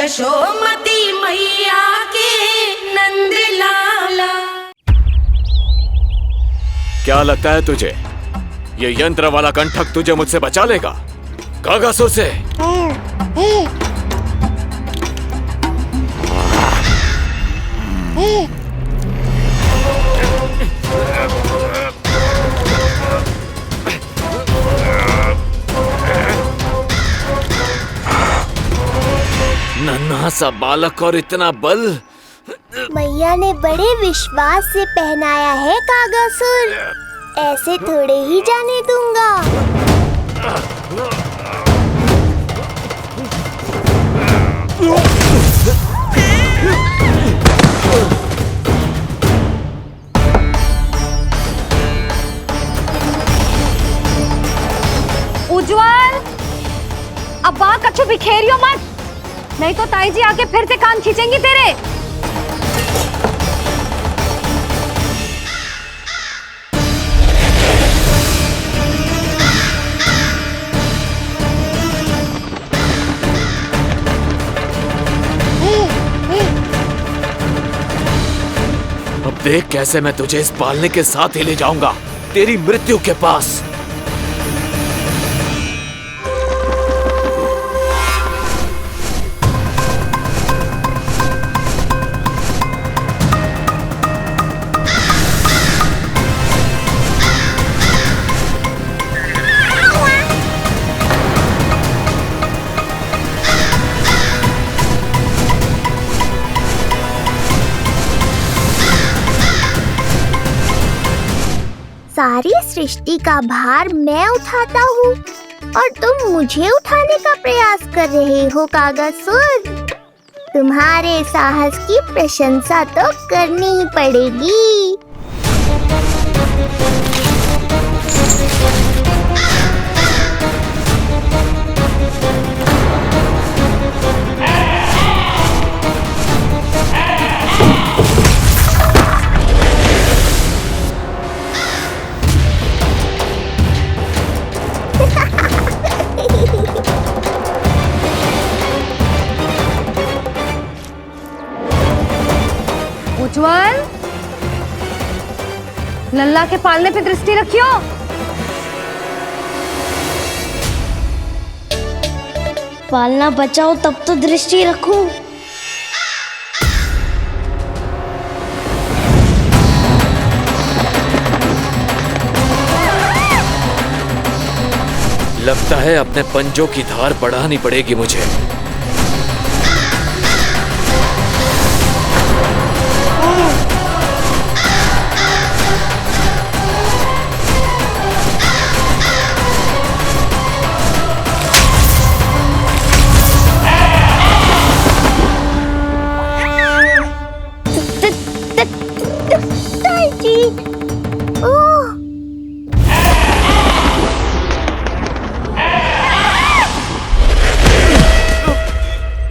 यशोमती मैया के नंद लाला। क्या लगता है तुझे ये यंत्र वाला कंठक तुझे मुझसे बचा लेगा कागासुर से? नन्हा सा बालक और इतना बल। मैया ने बड़े विश्वास से पहनाया है कागासुर, ऐसे थोड़े ही जाने दूंगा। उज्जवल, अब बात कछु बिखेरियो मत, नहीं तो ताई जी आके फिर से कान खींचेंगी तेरे। अब देख कैसे मैं तुझे इस पालने के साथ ही ले जाऊंगा तेरी मृत्यु के पास। सारी सृष्टि का भार मैं उठाता हूँ और तुम मुझे उठाने का प्रयास कर रहे हो कागासुर। तुम्हारे साहस की प्रशंसा तो करनी ही पड़ेगी। उज्जवल, लल्ला के पालने पे दृष्टि रखियो। पालना बचाओ तब तो दृष्टि रखूं। लगता है अपने पंजों की धार बढ़ानी पड़ेगी मुझे।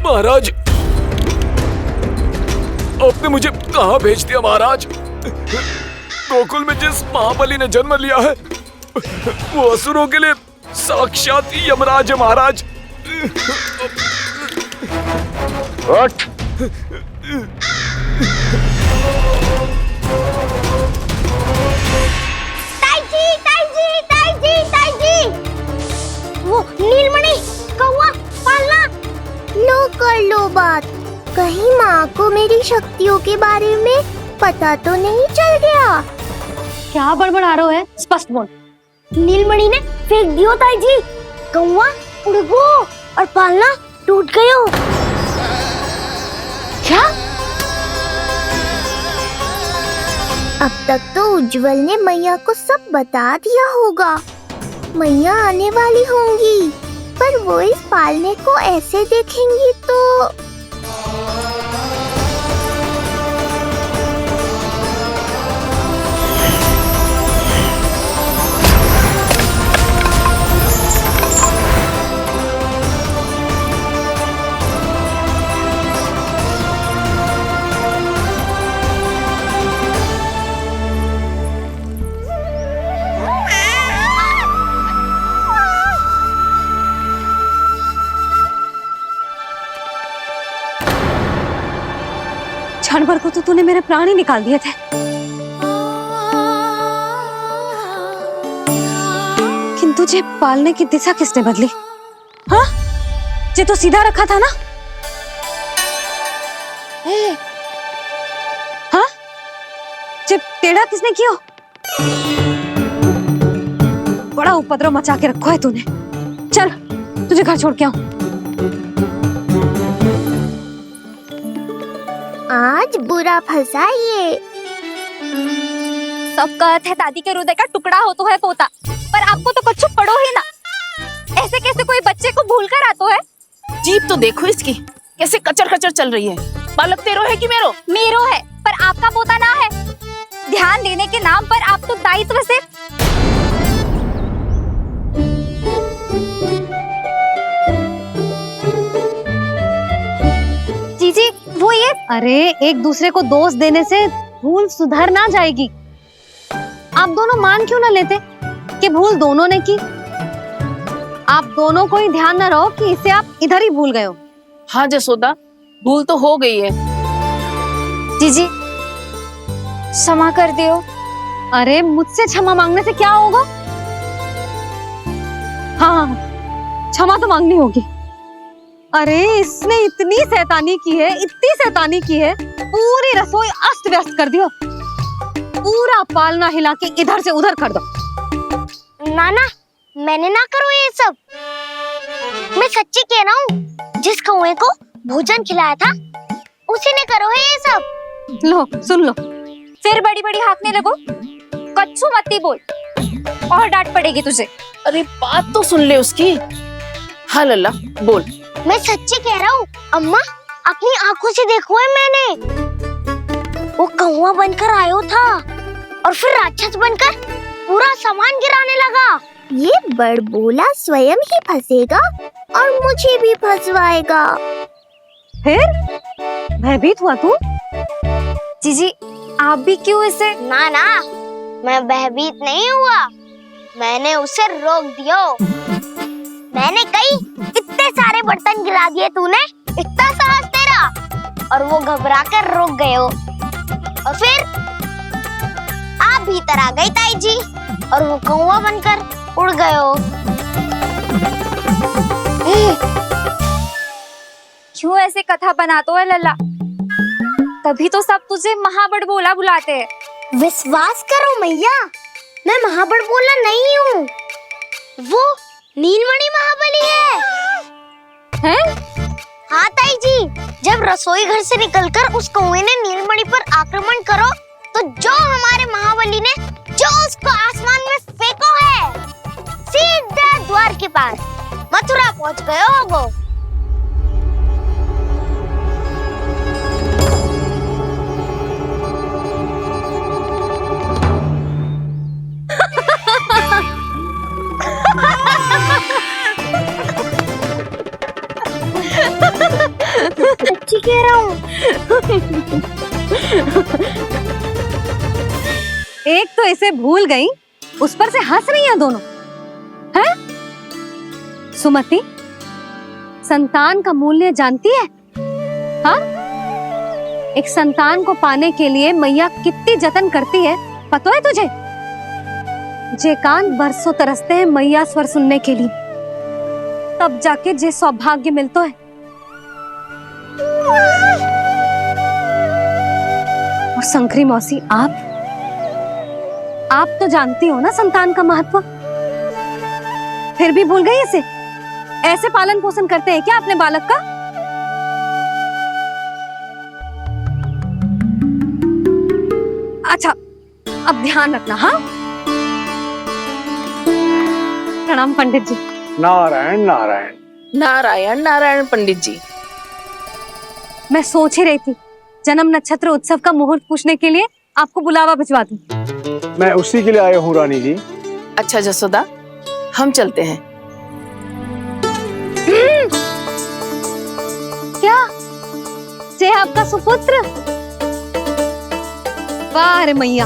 महाराज, आपने मुझे कहाँ भेज दिया महाराज? गोकुल में जिस महाबली ने जन्म लिया है वो असुरों के लिए साक्षात यमराज है महाराज। उठ। ताई जी, वो नीलमणि कौवा पालना। लो कर लो बात, कहीं माँ को मेरी शक्तियों के बारे में पता तो नहीं चल गया। क्या बड़बड़ा रहे हो? स्पष्ट बोल। नीलमणि ने फेंक दियो ताई जी, कौवा उड़ गयो और पालना टूट गयो। क्या? अब तक तो उज्जवल ने मैया को सब बता दिया होगा। मैया आने वाली होंगी, पर वो इस पालने को ऐसे देखेंगी तो क्षण भर को तो तूने मेरे प्राण ही निकाल दिए थे। किंतु तुझे पालने की दिशा किसने बदली? हाँ, जे तो सीधा रखा था ना? हाँ, जे टेढ़ा किसने किया? बड़ा उपद्रव मचा के रखो है तूने। चल, तुझे घर छोड़ के आऊं। आज बुरा फंसा ये। सब कहते हैं दादी के हृदय का टुकड़ा हो तो है पोता, पर आपको तो कुछ पड़ो ही ना। ऐसे कैसे कोई बच्चे को भूल कर आतो है? जीभ तो देखो इसकी, कैसे कचर कचर चल रही है। बालक तेरो है कि मेरो? मेरो है, पर आपका पोता ना है। ध्यान देने के नाम पर आप तो दायित्व से जीजी वो ये। अरे एक दूसरे को दोष देने से भूल सुधर ना जाएगी। आप दोनों मान क्यों ना लेते कि भूल दोनों ने की? आप दोनों को ही ध्यान न रहो कि इसे आप इधर ही भूल गए हो। हाँ जसोदा, भूल तो हो गई है। जीजी क्षमा कर दियो। अरे मुझसे क्षमा मांगने से क्या होगा? हाँ, क्षमा तो मांगनी होगी। अरे इसने इतनी शैतानी की है, इतनी शैतानी की है, पूरी रसोई अस्त व्यस्त कर दियो। पूरा पालना हिला के इधर से उधर कर दो। नाना, मैंने ना करो ये सब। मैं सच्ची कह रहा हूँ, जिस कौवे को भोजन खिलाया था उसी ने करो है ये सब। लो सुन लो, फिर बड़ी बड़ी हाकने लगो। कच्चू मत्ती बोल और डांट पड़ेगी तुझे। अरे बात तो सुन ले उसकी। हाँ लल्ला बोल। मैं सच्ची कह रहा हूँ अम्मा, अपनी आंखों से देखो है मैंने। वो कौवा बनकर आयो था और फिर राक्षस बनकर पूरा सामान गिराने लगा। ये बड़बोला स्वयं ही फंसेगा और मुझे भी फंसवाएगा। फिर भयभीत हुआ तू? जीजी आप भी क्यों इसे? ना ना, मैं भयभीत नहीं हुआ, मैंने उसे रोक दिया। मैंने कही इतने सारे बर्तन गिरा दिए तूने, इतना साहस तेरा, और वो घबरा कर रुक गए हो। और फिर आप भीतर आ गई ताई जी और वो कौवा बनकर उड़ गए हो। क्यों ऐसे कथा बनाते है लल्ला? तभी तो सब तुझे महाबड़बोला बुलाते हैं। विश्वास करो मैया, मैं महाबड़बोला नहीं हूँ, वो नीलमणि महाबली है। हैं? हाँ ताई जी, जब रसोई घर से निकलकर उस कौवे ने नीलमणि पर आक्रमण करो तो जो हमारे महाबली ने जो उसको आसमान में फेंको है, सीधा द्वार के पास मथुरा पहुंच गए हो वो। सच्ची कह रहा हूँ। एक तो इसे भूल गई, उस पर से हंस रही हैं दोनों। हैं? सुमति, संतान का मूल्य जानती है? हाँ? एक संतान को पाने के लिए मैया कितनी जतन करती है, पता है तुझे? जे कान बरसों तरसते हैं मैया स्वर सुनने के लिए, तब जाके जे सौभाग्य मिलता है। और शंकरी मौसी, आप तो जानती हो ना संतान का महत्व, फिर भी भूल गई इसे? ऐसे पालन पोषण करते हैं क्या अपने बालक का? अच्छा, अब ध्यान रखना। हाँ, प्रणाम पंडित जी। नारायण नारायण। नारायण नारायण पंडित जी। मैं सोच ही रही थी जन्म नक्षत्र उत्सव का मुहूर्त पूछने के लिए आपको बुलावा भिजवा दूं। मैं उसी के लिए आया हूँ रानी जी। अच्छा जसोदा, हम चलते हैं। क्या जे आपका सुपुत्र? वाह रे मैया।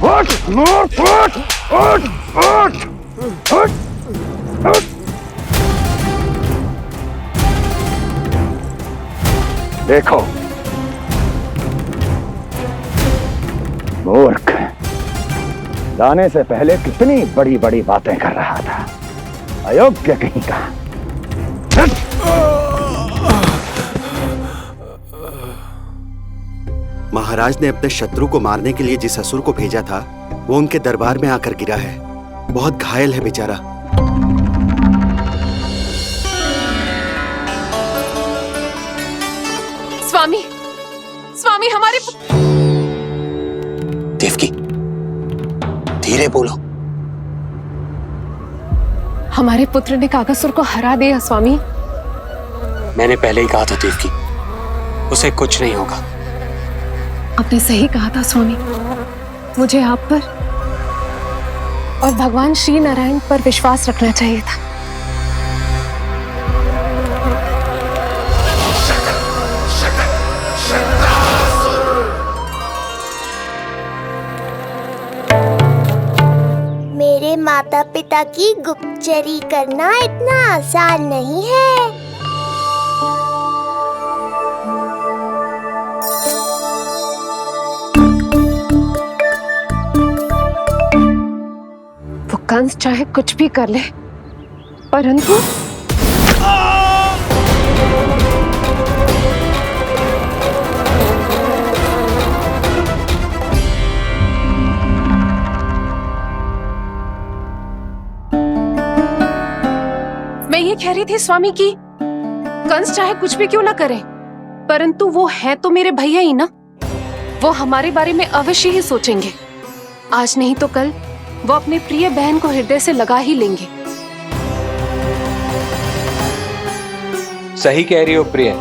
उठ, उठ, उठ, उठ, उठ, उठ, उठ। देखो मूर्ख, जाने से पहले कितनी बड़ी बड़ी बातें कर रहा था, अयोग्य कहीं का। महाराज ने अपने शत्रु को मारने के लिए जिस असुर को भेजा था वो उनके दरबार में आकर गिरा है। बहुत घायल है बेचारा। स्वामी, स्वामी हमारे देवकी, धीरे बोलो। हमारे पुत्र ने कागासुर को हरा दिया स्वामी। मैंने पहले ही कहा था देवकी, उसे कुछ नहीं होगा। आपने सही कहा था स्वामी। मुझे आप पर और भगवान श्री नारायण पर विश्वास रखना चाहिए था। मेरे माता पिता की गुप्तचरी करना इतना आसान नहीं है। वो कंस चाहे कुछ भी कर ले, परंतु मैं ये कह रही थी स्वामी कि कंस चाहे कुछ भी क्यों ना करे, परंतु वो है तो मेरे भैया ही ना। वो हमारे बारे में अवश्य ही सोचेंगे। आज नहीं तो कल वो अपने प्रिय बहन को हृदय से लगा ही लेंगे। सही कह रही हो प्रिय।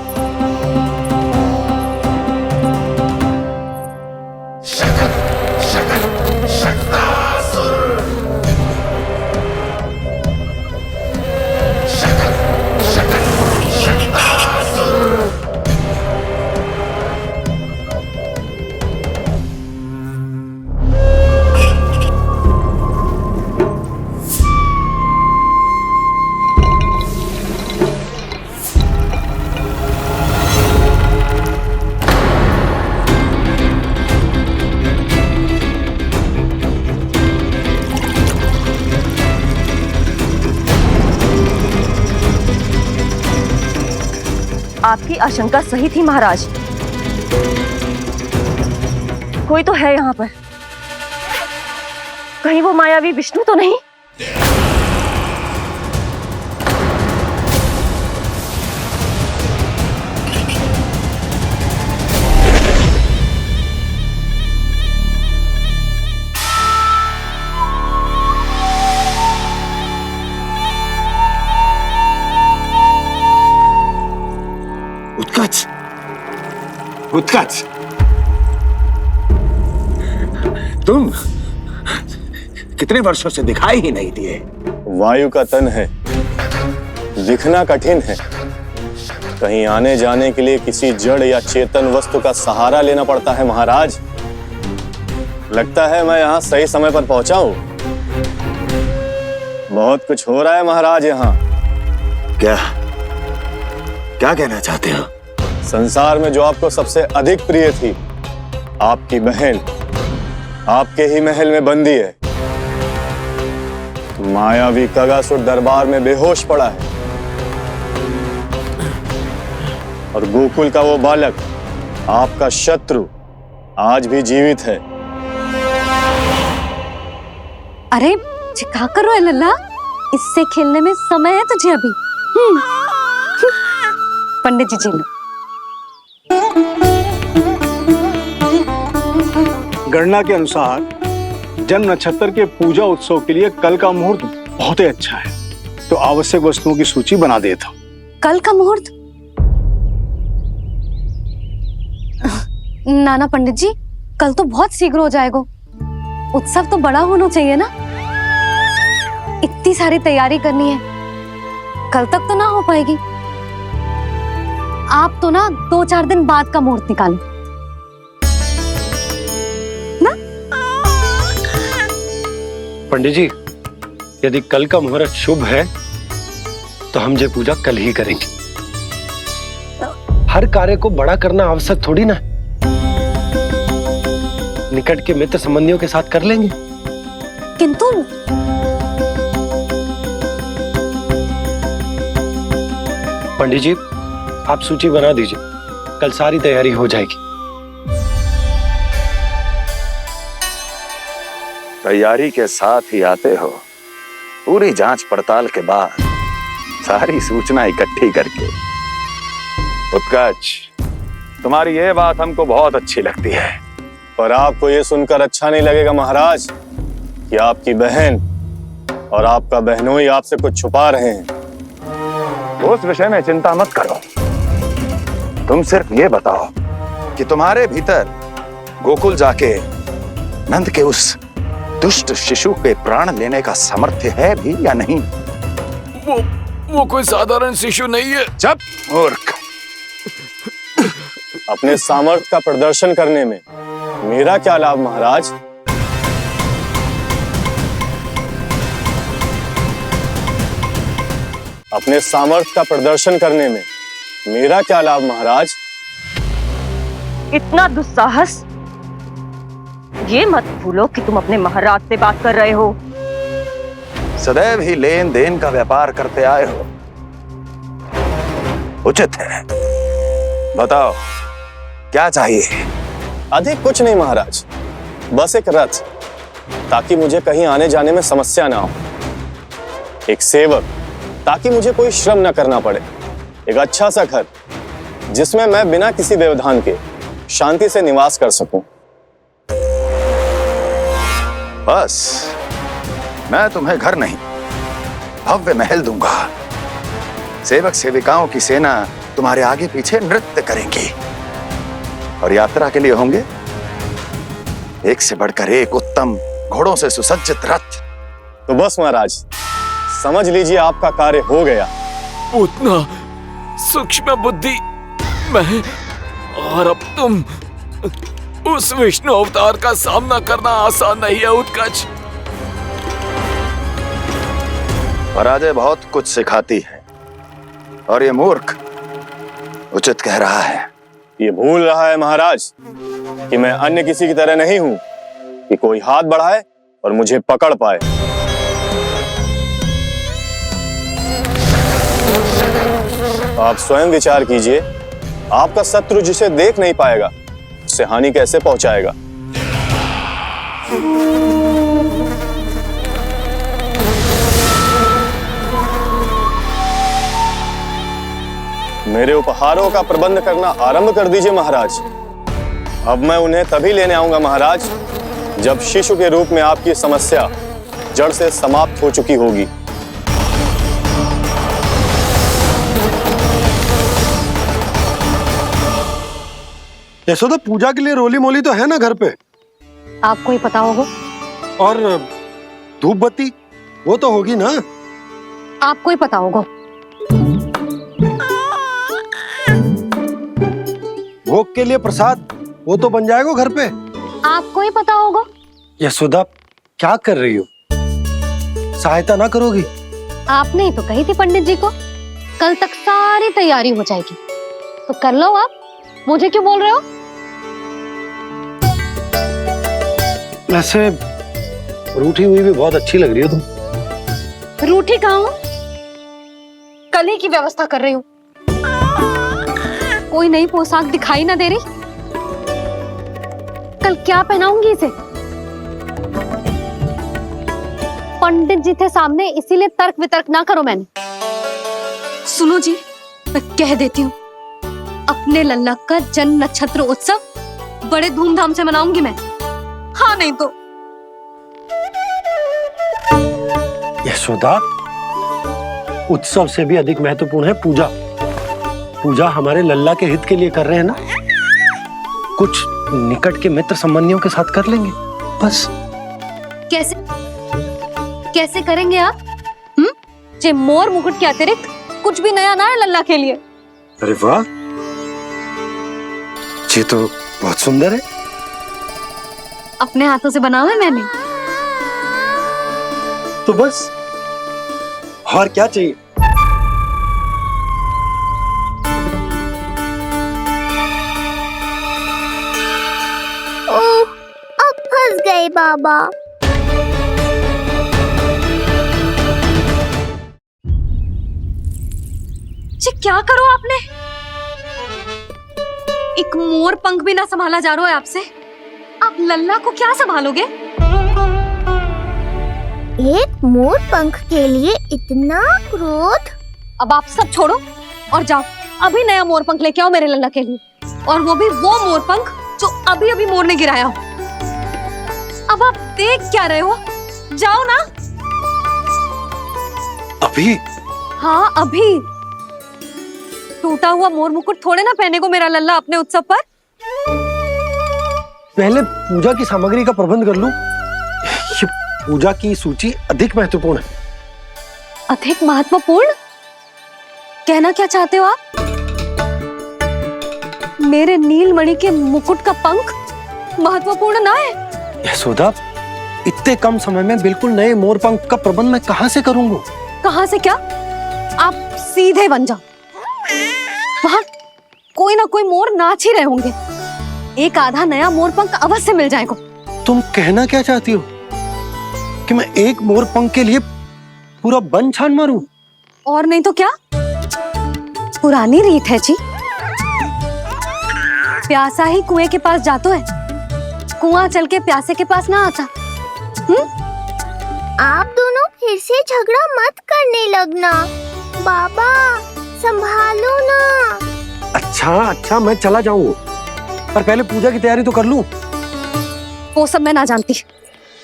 आपकी आशंका सही थी महाराज। कोई तो है यहाँ पर। कहीं वो मायावी विष्णु तो नहीं? उत्कच, उत्कच, तुम कितने वर्षों से दिखाई ही नहीं दिए। वायु का तन है, दिखना कठिन है। कहीं आने जाने के लिए किसी जड़ या चेतन वस्तु का सहारा लेना पड़ता है महाराज। लगता है मैं यहाँ सही समय पर पहुंचा हूँ। बहुत कुछ हो रहा है महाराज यहाँ। क्या क्या कहना चाहते हो? संसार में जो आपको सबसे अधिक प्रिय थी, आपकी बहन आपके ही महल में बंदी है। मायावी कागासुर दरबार में बेहोश पड़ा है और गोकुल का वो बालक, आपका शत्रु, आज भी जीवित है। अरे चिका करो है लल्ला, इससे खेलने में समय है तुझे अभी। पंडित जी जी लो। गणना के अनुसार जन्म नक्षत्र के पूजा उत्सव के लिए कल का मुहूर्त बहुत ही अच्छा है, तो आवश्यक वस्तुओं की सूची बना देता हूँ। कल का मुहूर्त? नाना पंडित जी, कल तो बहुत शीघ्र हो जाएगा। उत्सव तो बड़ा होना चाहिए ना। इतनी सारी तैयारी करनी है, कल तक तो ना हो पाएगी। आप तो ना 2-4 दिन बाद का मुहूर्त निकालो ना। पंडित जी, यदि कल का मुहूर्त शुभ है तो हम ये पूजा कल ही करेंगे। हर कार्य को बड़ा करना आवश्यक थोड़ी ना। निकट के मित्र संबंधियों के साथ कर लेंगे। किंतु पंडित जी, आप सूची बना दीजिए, कल सारी तैयारी हो जाएगी। तैयारी के साथ ही आते हो, पूरी जांच पड़ताल के बाद सारी सूचना इकट्ठी करके। उत्कर्ष, तुम्हारी ये बात हमको बहुत अच्छी लगती है। पर आपको ये सुनकर अच्छा नहीं लगेगा महाराज कि आपकी बहन और आपका बहनोई आपसे कुछ छुपा रहे हैं। उस विषय में चिंता मत करो, तुम सिर्फ ये बताओ कि तुम्हारे भीतर गोकुल जाके नंद के उस दुष्ट शिशु के प्राण लेने का सामर्थ्य है भी या नहीं? वो कोई साधारण शिशु नहीं है। चुप मूर्ख। अपने सामर्थ्य का प्रदर्शन करने में मेरा क्या लाभ महाराज? अपने सामर्थ्य का प्रदर्शन करने में मेरा क्या लाभ महाराज? इतना दुस्साहस? ये मत भूलो कि तुम अपने महाराज से बात कर रहे हो। सदैव ही लेन देन का व्यापार करते आए हो, उचित है। बताओ क्या चाहिए? अधिक कुछ नहीं महाराज, बस एक रथ, ताकि मुझे कहीं आने जाने में समस्या ना हो। एक सेवक, ताकि मुझे कोई श्रम न करना पड़े। एक अच्छा सा घर, जिसमें मैं बिना किसी व्यवधान के शांति से निवास कर सकूं। बस, मैं तुम्हें घर नहीं, भव्य महल दूंगा। सेवक सेविकाओं की सेना तुम्हारे आगे पीछे नृत्य करेंगी और यात्रा के लिए होंगे एक से बढ़कर एक उत्तम घोड़ों से सुसज्जित रथ। तो बस महाराज, समझ लीजिए आपका कार्य हो गया। उतना सूक्ष्म बुद्धि मैं, और अब तुम, उस विष्णु अवतार का सामना करना आसान नहीं है उत्कर्ष। पराजय बहुत कुछ सिखाती है और ये मूर्ख उचित कह रहा है। ये भूल रहा है महाराज कि मैं अन्य किसी की तरह नहीं हूं कि कोई हाथ बढ़ाए और मुझे पकड़ पाए। आप स्वयं विचार कीजिए, आपका शत्रु जिसे देख नहीं पाएगा उससे हानि कैसे पहुंचाएगा? मेरे उपहारों का प्रबंध करना आरंभ कर दीजिए महाराज। अब मैं उन्हें तभी लेने आऊंगा महाराज, जब शिशु के रूप में आपकी समस्या जड़ से समाप्त हो चुकी होगी। यशोदा, पूजा के लिए रोली मोली तो है ना घर पे? आपको ही पता होगा। और धूप बत्ती वो तो होगी ना? आपको ही पता होगा। भोग के लिए प्रसाद वो तो बन जाएगा घर पे। आपको ही पता होगा। यशोदा, क्या कर रही हो? सहायता ना करोगी? आपने ही तो कही थी पंडित जी को, कल तक सारी तैयारी हो जाएगी, तो कर लो आप। मुझे क्यों बोल रहे हो? वैसे रूठी हुई भी बहुत अच्छी लग रही हो तुम। रूठी कहाँ हूँ? कल ही की व्यवस्था कर रही हूँ। कोई नई पोशाक दिखाई ना दे रही? कल क्या पहनाऊंगी इसे? पंडित जी थे सामने, इसीलिए तर्क वितर्क ना करो। मैंने सुनो जी, मैं कह देती हूँ, अपने लल्ला का जन्म नक्षत्र उत्सव बड़े धूमधाम से मनाऊंगी मैं। हाँ नहीं तो। यशोदा, उत्सव से भी अधिक महत्वपूर्ण है पूजा। पूजा हमारे लल्ला के हित के लिए कर रहे हैं ना। कुछ निकट के मित्र संबंधियों के साथ कर लेंगे बस। कैसे कैसे करेंगे आप? जे मोर मुकुट के अतिरिक्त कुछ भी नया ना है लल्ला के लिए। अरे वाह, ये तो बहुत सुंदर है। अपने हाथों से बना है मैंने। तो बस, और क्या चाहिए? बाबा। जी क्या करो आपने? एक मोर पंख भी ना संभाला जा रहा है आपसे। आप लल्ला को क्या संभालोगे? एक मोर पंख के लिए इतना क्रोध? अब आप सब छोड़ो और जाओ अभी नया मोर पंख लेके आओ मेरे लल्ला के लिए, और वो भी वो मोर पंख जो अभी अभी मोर ने गिराया हो। अब आप देख क्या रहे हो? जाओ ना। अभी? हाँ अभी। टूटा हुआ मोर मुकुट थोड़े ना पहने को मेरा लल्ला अपने उत्सव पर। पहले पूजा की सामग्री का प्रबंध कर लूं। ये पूजा की सूची अधिक महत्वपूर्ण है। अधिक महत्वपूर्ण? कहना क्या चाहते हो आप? मेरे नीलमणि के मुकुट का पंख महत्वपूर्ण ना है? यशोदा, इतने कम समय में बिल्कुल नए मोर पंख का प्रबंध मैं कहां से करूंगा? कहां से क्या? आप सीधे बन जाओ। वहां कोई ना कोई मोर नाच ही रहे होंगे। एक आधा नया मोर पंख अवश्य मिल जाएगा। तुम कहना क्या चाहती हो कि मैं एक मोर पंख के लिए पूरा वन छान मारूं? और नहीं तो क्या? पुरानी रीत है जी। प्यासा ही कुएं के पास जातो है, कुआं चल के प्यासे के पास ना आता। आप दोनों फिर से झगड़ा मत करने लगना। बाबा संभालो ना। अच्छा मैं चला जाऊंगा, पर पहले पूजा की तैयारी तो कर लूं। वो सब मैं ना जानती।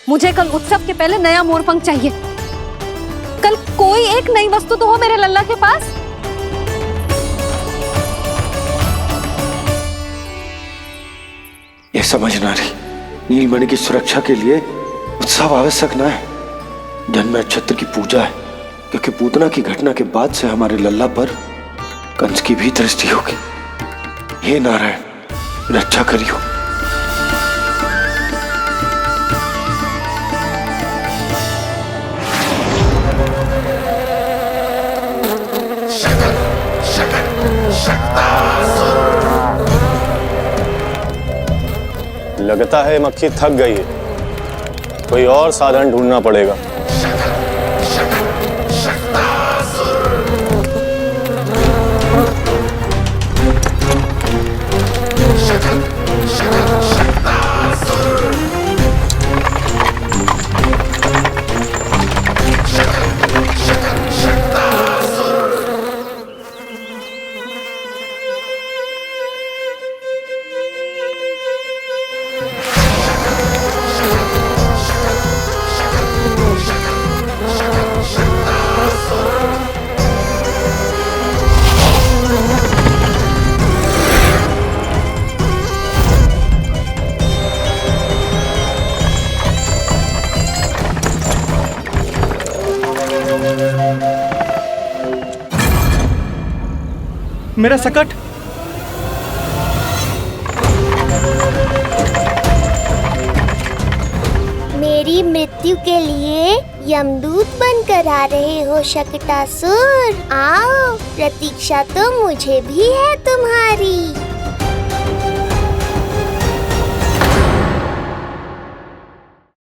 मुझे कल उत्सव के पहले नया मोर पंख चाहिए। कल कोई एक नई वस्तु तो हो मेरे लल्ला के पास। ये समझना रही, नीलमणि की सुरक्षा के लिए उत्सव आवश्यक न है। जन्म नक्षत्र की पूजा है, क्योंकि पूतना की घटना के बाद से हमारे लल्ला पर कंस की भी दृष्टि होगी। हे नारायण, रक्षा करियो। लगता है मक्खी थक गई है, कोई और साधन ढूंढना पड़ेगा। मेरा सकट। मेरी मृत्यु के लिए यमदूत बनकर आ रहे हो शकटासुर? आओ, प्रतीक्षा तो मुझे भी है तुम्हारी।